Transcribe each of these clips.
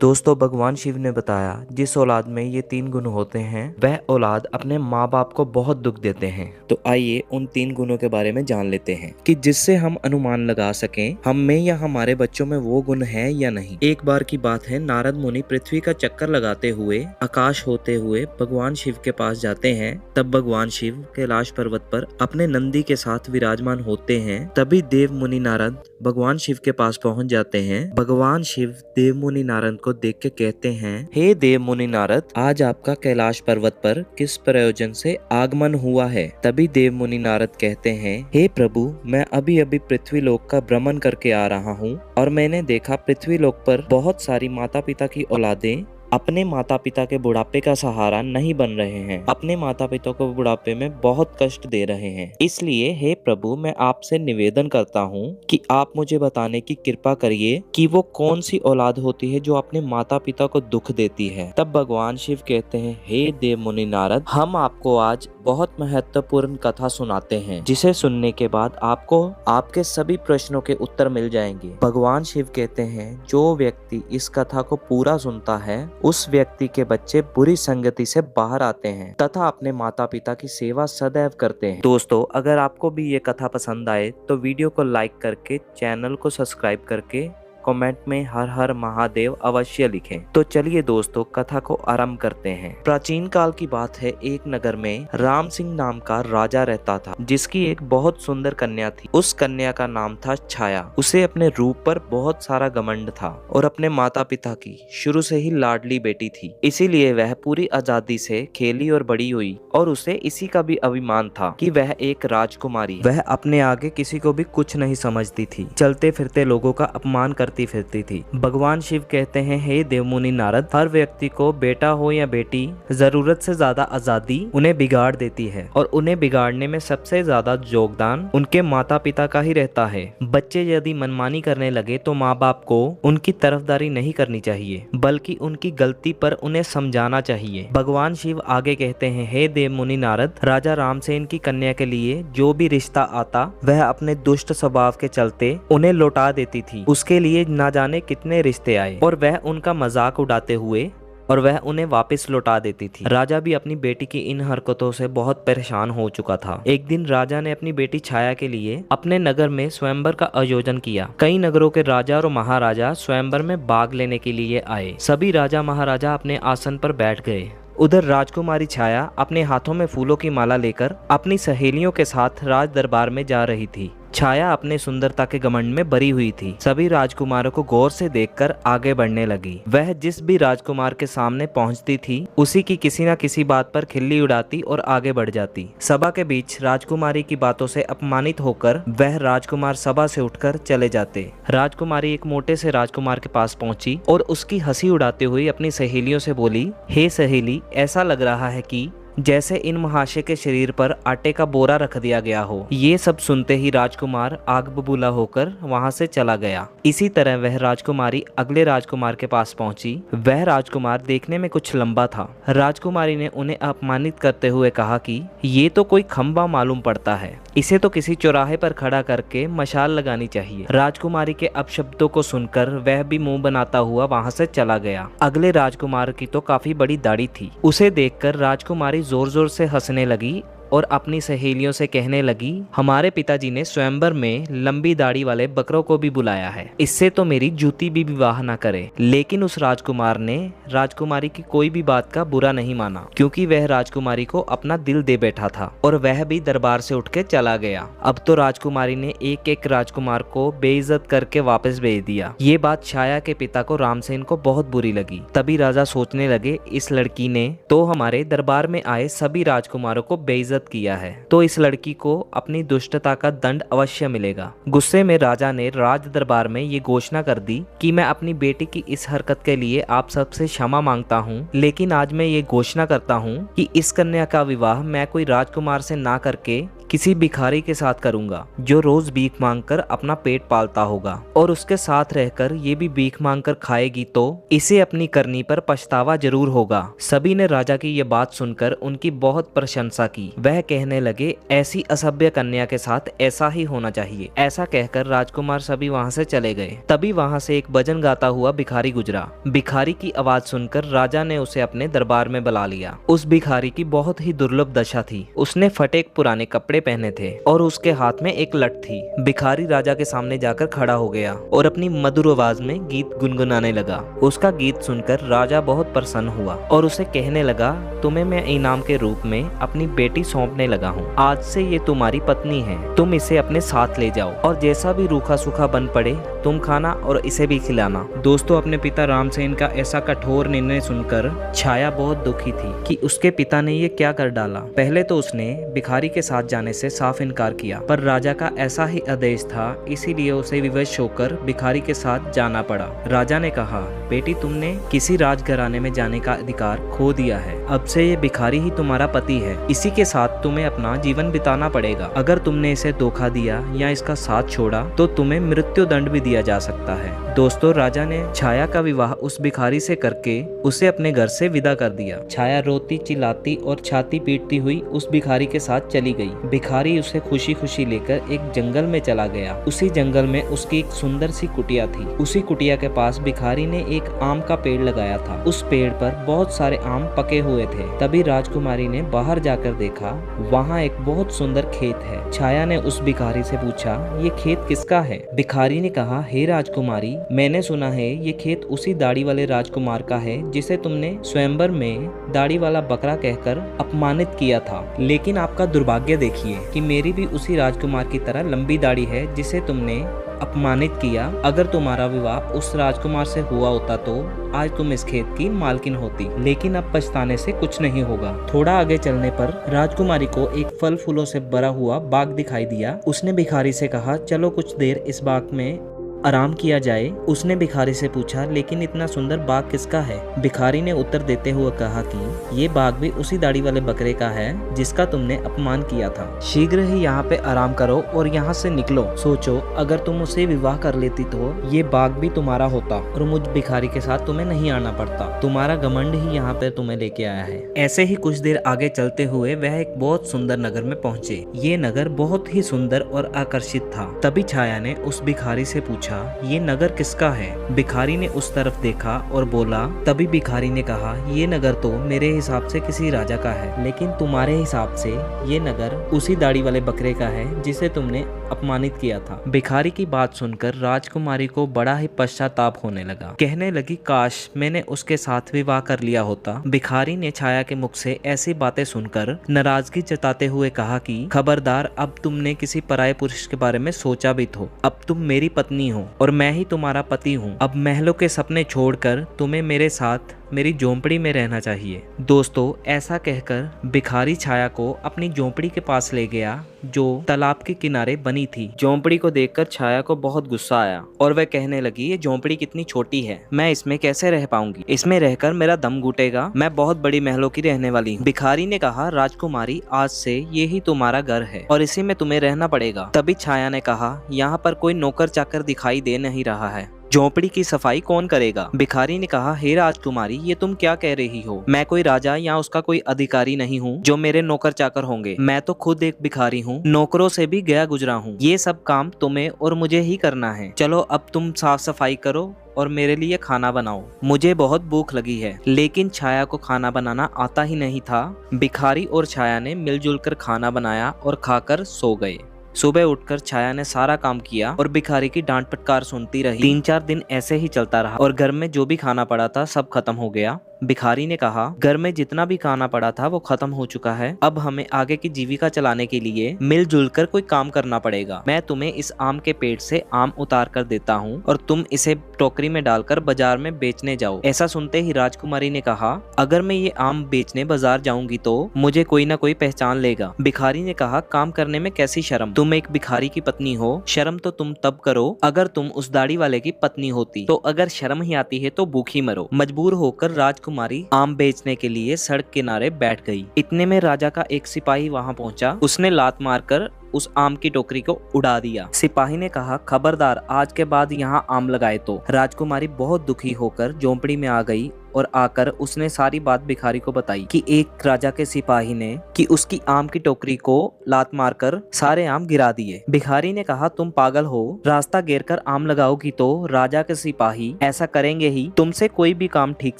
दोस्तों भगवान शिव ने बताया जिस औलाद में ये 3 गुण होते हैं वह औलाद अपने माँ बाप को बहुत दुख देते हैं। तो आइए उन 3 गुणों के बारे में जान लेते हैं कि जिससे हम अनुमान लगा सकें हम में या हमारे बच्चों में वो गुण है या नहीं। एक बार की बात है, नारद मुनि पृथ्वी का चक्कर लगाते हुए आकाश होते हुए भगवान शिव के पास जाते हैं। तब भगवान शिव कैलाश पर्वत पर अपने नंदी के साथ विराजमान होते हैं। तभी देव मुनि नारद भगवान शिव के पास पहुंच जाते हैं। भगवान शिव देव मुनि नारद को देख के कहते हैं, हे देव मुनि नारद, आज आपका कैलाश पर्वत पर किस प्रयोजन से आगमन हुआ है। तभी देव मुनि नारद कहते हैं, हे प्रभु, मैं अभी अभी पृथ्वी लोक का भ्रमण करके आ रहा हूँ और मैंने देखा पृथ्वी लोक पर बहुत सारी माता पिता की औलादें अपने माता पिता के बुढ़ापे का सहारा नहीं बन रहे हैं, अपने माता पिता को बुढ़ापे में बहुत कष्ट दे रहे हैं। इसलिए हे प्रभु, मैं आपसे निवेदन करता हूँ कि आप मुझे बताने की कृपा करिए कि वो कौन सी औलाद होती है जो अपने माता पिता को दुख देती है। तब भगवान शिव कहते हैं, हे देव मुनि नारद, हम आपको आज बहुत महत्वपूर्ण कथा सुनाते हैं जिसे सुनने के बाद आपको आपके सभी प्रश्नों के उत्तर मिल जाएंगे। भगवान शिव कहते हैं, जो व्यक्ति इस कथा को पूरा सुनता है उस व्यक्ति के बच्चे बुरी संगति से बाहर आते हैं तथा अपने माता पिता की सेवा सदैव करते हैं। दोस्तों, अगर आपको भी ये कथा पसंद आए तो वीडियो को लाइक करके चैनल को सब्सक्राइब करके कमेंट में हर हर महादेव अवश्य लिखें। तो चलिए दोस्तों, कथा को आरंभ करते हैं। प्राचीन काल की बात है, एक नगर में राम सिंह नाम का राजा रहता था जिसकी एक बहुत सुंदर कन्या थी। उस कन्या का नाम था छाया। उसे अपने रूप पर बहुत सारा घमंड था और अपने माता पिता की शुरू से ही लाडली बेटी थी, इसीलिए वह पूरी आजादी से खेली और बड़ी हुई और उसे इसी का भी अभिमान था कि वह एक राजकुमारी। वह अपने आगे किसी को भी कुछ नहीं समझती थी, चलते फिरते लोगों का अपमान फिरती थी। भगवान शिव कहते हैं, हे देव मुनि नारद, हर व्यक्ति को बेटा हो या बेटी जरूरत से ज्यादा आजादी उन्हें बिगाड़ देती है और उन्हें बिगाड़ने में सबसे ज्यादा योगदान उनके माता पिता का ही रहता है। बच्चे यदि मनमानी करने लगे तो माँ बाप को उनकी तरफदारी नहीं करनी चाहिए बल्कि उनकी गलती पर उन्हें समझाना चाहिए। भगवान शिव आगे कहते हैं, हे देव मुनि नारद, राजा रामसेन की कन्या के लिए जो भी रिश्ता आता वह अपने दुष्ट स्वभाव के चलते उन्हें लौटा देती थी। उसके लिए ना जाने कितने रिश्ते आए और वह उनका मजाक उड़ाते हुए और वह उन्हें वापस लौटा देती थी। राजा भी अपनी बेटी की इन हरकतों से बहुत परेशान हो चुका था। एक दिन राजा ने अपनी बेटी छाया के लिए अपने नगर में स्वयंवर का आयोजन किया। कई नगरों के राजा और महाराजा स्वयंवर में भाग लेने के लिए आए। सभी राजा महाराजा अपने आसन पर बैठ गए। उधर राजकुमारी छाया अपने हाथों में फूलों की माला लेकर अपनी सहेलियों के साथ राज दरबार में जा रही थी। छाया अपने सुंदरता के घमंड में भरी हुई थी। सभी राजकुमारों को गौर से देखकर आगे बढ़ने लगी। वह जिस भी राजकुमार के सामने पहुंचती थी उसी की किसी न किसी बात पर खिल्ली उड़ाती और आगे बढ़ जाती। सभा के बीच राजकुमारी की बातों से अपमानित होकर वह राजकुमार सभा से उठकर चले जाते। राजकुमारी एक मोटे से राजकुमार के पास पहुंची और उसकी हंसी उड़ाते हुए अपनी सहेलियों से बोली, हे सहेली, ऐसा लग रहा है कि जैसे इन महाशय के शरीर पर आटे का बोरा रख दिया गया हो। ये सब सुनते ही राजकुमार आग बबूला होकर वहां से चला गया। इसी तरह वह राजकुमारी अगले राजकुमार के पास पहुंची। वह राजकुमार देखने में कुछ लंबा था। राजकुमारी ने उन्हें अपमानित करते हुए कहा कि ये तो कोई खंबा मालूम पड़ता है, इसे तो किसी चौराहे पर खड़ा करके मशाल लगानी चाहिए। राजकुमारी के अपशब्दों को सुनकर वह भी मुंह बनाता हुआ वहां से चला गया। अगले राजकुमार की तो काफी बड़ी दाढ़ी थी। उसे देखकर राजकुमारी जोर जोर से हंसने लगी और अपनी सहेलियों से कहने लगी, हमारे पिताजी ने स्वयंवर में लंबी दाढ़ी वाले बकरों को भी बुलाया है, इससे तो मेरी जूती भी विवाह न करे। लेकिन उस राजकुमार ने राजकुमारी की कोई भी बात का बुरा नहीं माना क्योंकि वह राजकुमारी को अपना दिल दे बैठा था और वह भी दरबार से उठ के चला गया। अब तो राजकुमारी ने एक एक राजकुमार को बेइज्जत करके वापस भेज दिया। ये बात छाया के पिता को रामसेन को बहुत बुरी लगी। तभी राजा सोचने लगे, इस लड़की ने तो हमारे दरबार में आए सभी राजकुमारों को बेइज्जत किया है, तो इस लड़की को अपनी दुष्टता का दंड अवश्य मिलेगा। गुस्से में राजा ने राज दरबार में ये घोषणा कर दी कि मैं अपनी बेटी की इस हरकत के लिए आप सबसे क्षमा मांगता हूँ, लेकिन आज मैं ये घोषणा करता हूँ कि इस कन्या का विवाह मैं कोई राजकुमार से ना करके किसी भिखारी के साथ करूंगा जो रोज भीख मांगकर अपना पेट पालता होगा और उसके साथ रहकर ये भी भीख मांगकर खाएगी तो इसे अपनी करनी पर पछतावा जरूर होगा। सभी ने राजा की ये बात सुनकर उनकी बहुत प्रशंसा की। वह कहने लगे, ऐसी असभ्य कन्या के साथ ऐसा ही होना चाहिए। ऐसा कहकर राजकुमार सभी वहां से चले गए। तभी वहां से एक भजन गाता हुआ भिखारी गुजरा। भिखारी की आवाज सुनकर राजा ने उसे अपने दरबार में बुला लिया। उस भिखारी की बहुत ही दुर्लभ दशा थी। उसने फटे पुराने कपड़े पहने थे और उसके हाथ में एक लठ थी। भिखारी राजा के सामने जाकर खड़ा हो गया और अपनी मधुर आवाज में गीत गुनगुनाने लगा। उसका गीत सुनकर राजा बहुत प्रसन्न हुआ और उसे कहने लगा, तुम्हें मैं इनाम के रूप में अपनी बेटी सौंपने लगा हूँ। आज से ये तुम्हारी पत्नी है। तुम इसे अपने साथ ले जाओ और जैसा भी रूखा सूखा बन पड़े तुम खाना और इसे भी खिलाना। दोस्तों, अपने पिता रामसेन का ऐसा कठोर निर्णय सुनकर छाया बहुत दुखी थी कि उसके पिता ने ये क्या कर डाला। पहले तो उसने भिखारी के साथ जाने से साफ इनकार किया, पर राजा का ऐसा ही आदेश था, इसीलिए उसे विवश होकर भिखारी के साथ जाना पड़ा। राजा ने कहा, बेटी, तुमने किसी राजघराने में जाने का अधिकार खो दिया है। अब से ये भिखारी ही तुम्हारा पति है। इसी के साथ तुम्हें अपना जीवन बिताना पड़ेगा। अगर तुमने इसे धोखा दिया या इसका साथ छोड़ा तो तुम्हें मृत्यु दंड भी दिया जा सकता है। दोस्तों, राजा ने छाया का विवाह उस भिखारी से करके उसे अपने घर से विदा कर दिया। छाया रोती चिल्लाती और छाती पीटती हुई उस भिखारी के साथ चली गई। भिखारी उसे खुशी खुशी लेकर एक जंगल में चला गया। उसी जंगल में उसकी एक सुंदर सी कुटिया थी। उसी कुटिया के पास भिखारी ने एक आम का पेड़ लगाया था। उस पेड़ पर बहुत सारे आम पके हुए थे। तभी राजकुमारी ने बाहर जाकर देखा, वहाँ एक बहुत सुंदर खेत है। छाया ने उस भिखारी से पूछा, ये खेत किसका है? भिखारी ने कहा, हे राजकुमारी, मैंने सुना है ये खेत उसी दाढ़ी वाले राजकुमार का है जिसे तुमने स्वयंवर में दाढ़ी वाला बकरा कहकर अपमानित किया था। लेकिन आपका दुर्भाग्य देखिए कि मेरी भी उसी राजकुमार की तरह लंबी दाढ़ी है जिसे तुमने अपमानित किया। अगर तुम्हारा विवाह उस राजकुमार से हुआ होता तो आज तुम इस खेत की मालकिन होती। लेकिन अब पछताने से कुछ नहीं होगा। थोड़ा आगे चलने पर राजकुमारी को एक फल फूलों से भरा हुआ बाग दिखाई दिया। उसने भिखारी से कहा, चलो कुछ देर इस बाग में आराम किया जाए। उसने भिखारी से पूछा, लेकिन इतना सुंदर बाग किसका है? भिखारी ने उत्तर देते हुए कहा कि ये बाग भी उसी दाढ़ी वाले बकरे का है जिसका तुमने अपमान किया था। शीघ्र ही यहाँ पे आराम करो और यहाँ से निकलो। सोचो, अगर तुम उसे विवाह कर लेती तो ये बाग भी तुम्हारा होता और मुझ भिखारी के साथ तुम्हें नहीं आना पड़ता। तुम्हारा घमंड ही यहाँ पे तुम्हें लेके आया है। ऐसे ही कुछ देर आगे चलते हुए वह एक बहुत सुंदर नगर में पहुंचे। ये नगर बहुत ही सुंदर और आकर्षित था। तभी छाया ने उस भिखारी से पूछा, ये नगर किसका है? भिखारी ने उस तरफ देखा और बोला। तभी भिखारी ने कहा, ये नगर तो मेरे हिसाब से किसी राजा का है, लेकिन तुम्हारे हिसाब से ये नगर उसी दाढ़ी वाले बकरे का है जिसे तुमने अपमानित किया था। भिखारी की बात सुनकर राजकुमारी को बड़ा ही पश्चाताप होने लगा। कहने लगी, काश मैंने उसके साथ विवाह कर लिया होता। भिखारी ने छाया के मुख से ऐसी बातें सुनकर नाराजगी जताते हुए कहा कि खबरदार, अब तुमने किसी पराये पुरुष के बारे में सोचा भी तो। अब तुम मेरी पत्नी हो और मैं ही तुम्हारा पति हूँ। अब महलों के सपने छोड़कर तुम्हें मेरे साथ मेरी झोंपड़ी में रहना चाहिए। दोस्तों, ऐसा कहकर भिखारी छाया को अपनी झोंपड़ी के पास ले गया जो तालाब के किनारे बनी थी। झोंपड़ी को देखकर छाया को बहुत गुस्सा आया और वह कहने लगी, ये झोंपड़ी कितनी छोटी है, मैं इसमें कैसे रह पाऊंगी? इसमें रहकर मेरा दम घुटेगा। मैं बहुत बड़ी महलों की रहने वाली हूँ। भिखारी ने कहा, राजकुमारी, आज से ये ही तुम्हारा घर है और इसी में तुम्हें रहना पड़ेगा। तभी छाया ने कहा, यहाँ पर कोई नौकर चाकर दिखाई दे नहीं रहा है, झोंपड़ी की सफाई कौन करेगा? भिखारी ने कहा, हे राजकुमारी, ये तुम क्या कह रही हो? मैं कोई राजा या उसका कोई अधिकारी नहीं हूँ जो मेरे नौकर चाकर होंगे। मैं तो खुद एक भिखारी हूँ, नौकरों से भी गया गुजरा हूँ। ये सब काम तुम्हें और मुझे ही करना है। चलो अब तुम साफ सफाई करो और मेरे लिए खाना बनाओ, मुझे बहुत भूख लगी है। लेकिन छाया को खाना बनाना आता ही नहीं था। भिखारी और छाया ने मिलजुल कर खाना बनाया और खाकर सो गए। सुबह उठकर छाया ने सारा काम किया और भिखारी की डांट फटकार सुनती रही। 3-4 दिन ऐसे ही चलता रहा और घर में जो भी खाना पड़ा था सब खत्म हो गया। भिखारी ने कहा, घर में जितना भी खाना पड़ा था वो खत्म हो चुका है। अब हमें आगे की जीविका चलाने के लिए मिलजुल कर कोई काम करना पड़ेगा। मैं तुम्हें इस आम के पेड़ से आम उतार कर देता हूँ और तुम इसे टोकरी में डालकर बाजार में बेचने जाओ। ऐसा सुनते ही राजकुमारी ने कहा, अगर मैं ये आम बेचने बाजार जाऊंगी तो मुझे कोई ना कोई पहचान लेगा। भिखारी ने कहा, काम करने में कैसी शर्म? तुम एक भिखारी की पत्नी हो। शर्म तो तुम तब करो अगर तुम उस दाढ़ी वाले की पत्नी होती। तो अगर शर्म ही आती है तो भूखी मरो। मजबूर होकर राजकुमारी राजकुमारी आम बेचने के लिए सड़क किनारे बैठ गई। इतने में राजा का एक सिपाही वहां पहुंचा। उसने लात मारकर उस आम की टोकरी को उड़ा दिया। सिपाही ने कहा, खबरदार, आज के बाद यहाँ आम लगाए तो। राजकुमारी बहुत दुखी होकर झोंपड़ी में आ गई और आकर उसने सारी बात भिखारी को बताई कि एक राजा के सिपाही ने कि उसकी आम की टोकरी को लात मारकर सारे आम गिरा दिए। भिखारी ने कहा, तुम पागल हो, रास्ता घेर कर आम लगाओगी तो राजा के सिपाही ऐसा करेंगे ही। तुमसे कोई भी काम ठीक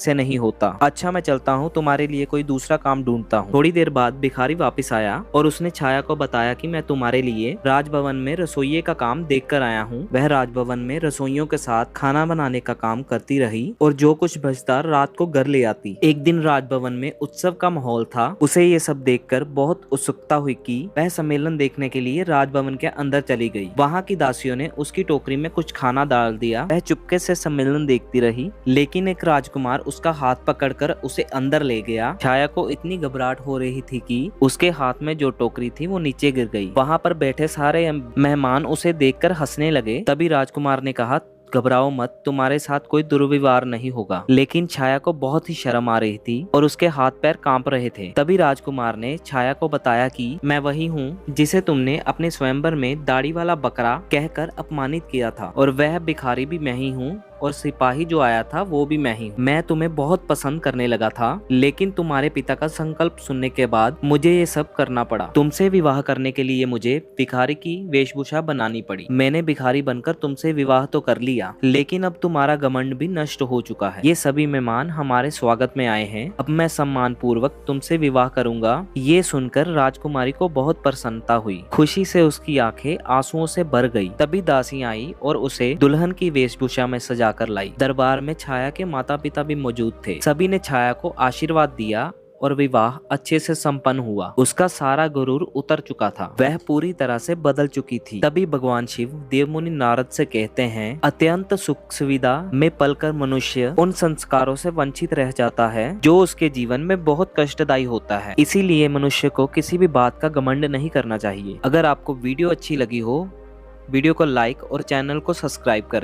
से नहीं होता। अच्छा, मैं चलता हूँ, तुम्हारे लिए कोई दूसरा काम ढूंढता हूँ। थोड़ी देर बाद भिखारी वापस आया और उसने छाया को बताया कि मैं तुम्हारे लिए राजभवन में रसोइये का काम देख कर आया हूँ। वह राजभवन में रसोइयों के साथ खाना बनाने का काम करती रही और जो कुछ बचता रात को घर ले आती। एक दिन राजभवन में उत्सव का माहौल था। उसे ये सब देखकर बहुत उत्सुकता हुई कि वह सम्मेलन देखने के लिए राजभवन के अंदर चली गई। वहाँ की दासियों ने उसकी टोकरी में कुछ खाना डाल दिया। वह चुपके से सम्मेलन देखती रही, लेकिन एक राजकुमार उसका हाथ पकड़कर उसे अंदर ले गया। छाया को इतनी घबराहट हो रही थी कि उसके हाथ में जो टोकरी थी वो नीचे गिर गई। वहाँ पर बैठे सारे मेहमान उसे देखकर हंसने लगे। तभी राजकुमार ने कहा, घबराओ मत, तुम्हारे साथ कोई दुर्व्यवहार नहीं होगा। लेकिन छाया को बहुत ही शर्म आ रही थी और उसके हाथ पैर कांप रहे थे। तभी राजकुमार ने छाया को बताया कि मैं वही हूँ जिसे तुमने अपने स्वयंवर में दाढ़ी वाला बकरा कहकर अपमानित किया था, और वह भिखारी भी मैं ही हूँ, और सिपाही जो आया था वो भी मैं ही हूँ। मैं तुम्हें बहुत पसंद करने लगा था, लेकिन तुम्हारे पिता का संकल्प सुनने के बाद मुझे ये सब करना पड़ा। तुमसे विवाह करने के लिए मुझे भिखारी की वेशभूषा बनानी पड़ी। मैंने भिखारी बनकर तुमसे विवाह तो कर लिया, लेकिन अब तुम्हारा घमंड भी नष्ट हो चुका है। ये सभी मेहमान हमारे स्वागत में आए हैं। अब मैं सम्मान पूर्वक तुमसे विवाह करूंगा। ये सुनकर राजकुमारी को बहुत प्रसन्नता हुई। खुशी से उसकी आंखें आंसुओं से भर गई। तभी दासी आई और उसे दुल्हन की वेशभूषा में सजा कर लाई। दरबार में छाया के माता पिता भी मौजूद थे। सभी ने छाया को आशीर्वाद दिया और विवाह अच्छे से संपन्न हुआ। उसका सारा गुरूर उतर चुका था। वह पूरी तरह से बदल चुकी थी। तभी भगवान शिव देवमुनि नारद से कहते हैं, अत्यंत सुख सुविधा में पलकर मनुष्य उन संस्कारों से वंचित रह जाता है जो उसके जीवन में बहुत कष्टदायी होता है। इसीलिए मनुष्य को किसी भी बात का घमंड नहीं करना चाहिए। अगर आपको वीडियो अच्छी लगी हो, वीडियो को लाइक और चैनल को सब्सक्राइब करें।